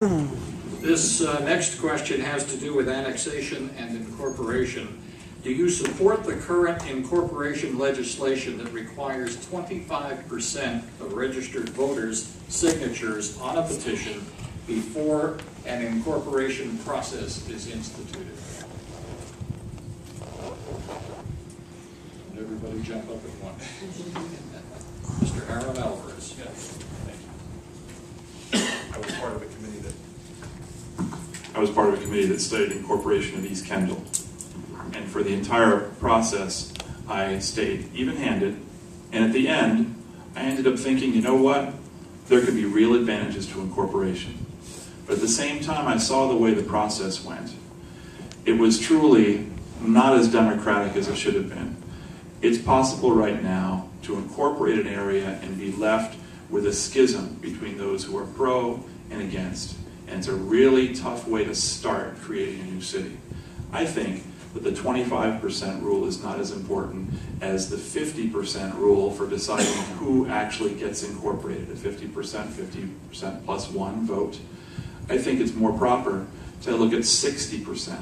This next question has to do with annexation and incorporation. Do you support the current incorporation legislation that requires 25% of registered voters' signatures on a petition before an incorporation process is instituted? And everybody jump up at once. Mr. Aaron Alvarez. Yes, thank you. I was part of a committee that studied incorporation of East Kendall. And for the entire process, I stayed even-handed. And at the end, I ended up thinking, you know what? There could be real advantages to incorporation. But at the same time, I saw the way the process went. It was truly not as democratic as it should have been. It's possible right now to incorporate an area and be left with a schism between those who are pro and against. And it's a really tough way to start creating a new city. I think that the 25% rule is not as important as the 50% rule for deciding who actually gets incorporated, a 50%, 50% plus one vote. I think it's more proper to look at 60%,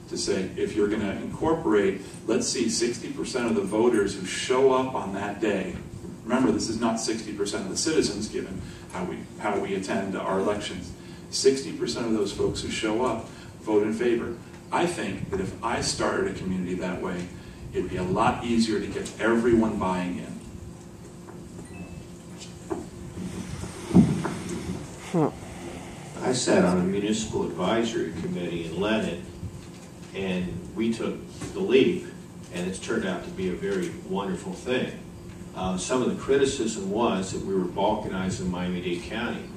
to say, if you're gonna incorporate, let's see 60% of the voters who show up on that day. Remember, this is not 60% of the citizens, given how we attend our elections. 60% of those folks who show up vote in favor. I think that if I started a community that way, it'd be a lot easier to get everyone buying in. I sat on a municipal advisory committee in Lennon, and we took the leap, and it's turned out to be a very wonderful thing. Some of the criticism was that we were balkanizing Miami-Dade County.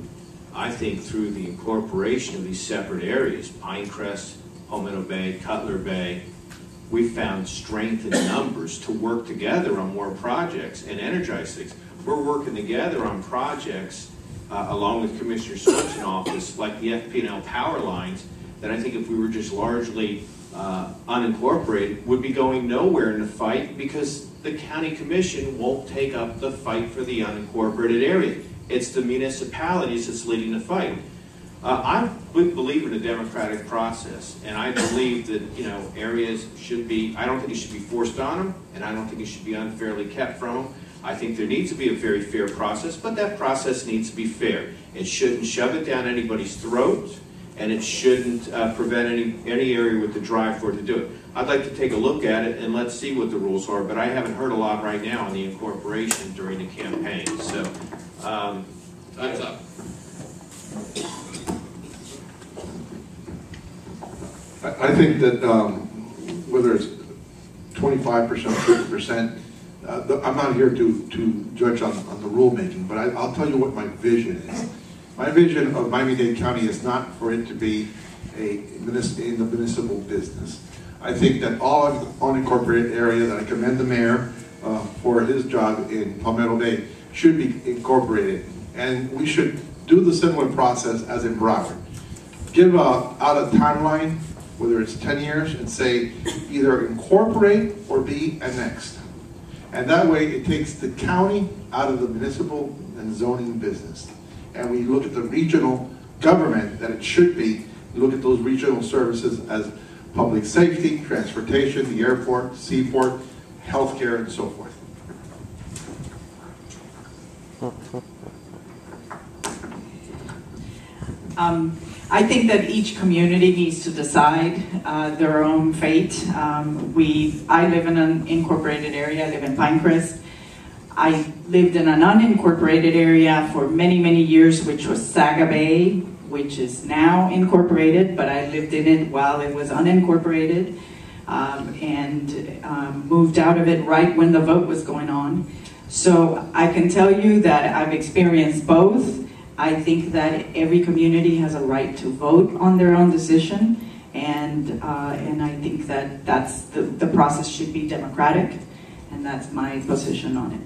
I think through the incorporation of these separate areas, Pinecrest, Palmetto Bay, Cutler Bay, we found strength in numbers to work together on more projects and energize things. We're working together on projects along with Commissioner Switch's office, like the FP&L power lines, that I think if we were just largely unincorporated, would be going nowhere in the fight because the county commission won't take up the fight for the unincorporated area. It's the municipalities that's leading the fight. I'm a big believer in a democratic process, and I believe that areas should be, I don't think it should be forced on them, and I don't think it should be unfairly kept from them. I think there needs to be a very fair process, but that process needs to be fair. It shouldn't shove it down anybody's throat, and it shouldn't prevent any area with the drive for it to do it. I'd like to take a look at it and let's see what the rules are, but I haven't heard a lot right now on the incorporation during the campaign. So, time's up. I think that whether it's 25%, 50%, I'm not here to judge on the rulemaking, but I'll tell you what my vision is. My vision of Miami-Dade County is not for it to be in the municipal business. I think that all unincorporated area, that I commend the mayor for his job in Palmetto Bay, should be incorporated. And we should do the similar process as in Broward. Give out a timeline, whether it's 10 years, and say either incorporate or be annexed. And that way it takes the county out of the municipal and zoning business. And we look at the regional government that it should be, look at those regional services as public safety, transportation, the airport, seaport, healthcare, and so forth. I think that each community needs to decide their own fate. I live in an incorporated area. I live in Pinecrest. I lived in an unincorporated area for many, many years, which was Saga Bay, which is now incorporated, but I lived in it while it was unincorporated and moved out of it right when the vote was going on. So I can tell you that I've experienced both. I think that every community has a right to vote on their own decision, and I think that the process should be democratic, and that's my position on it.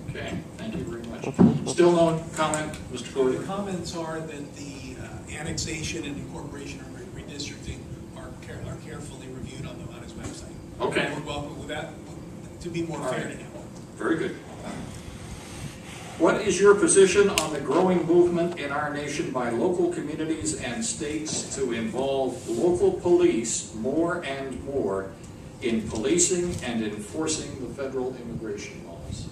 Okay, thank you very much. Still no comment, Mr. Corey? The comments are that the annexation and incorporation or redistricting are carefully reviewed on his website. Okay. We're welcome with that to be more fair to him. Very good. What is your position on the growing movement in our nation by local communities and states to involve local police more and more in policing and enforcing the federal immigration laws?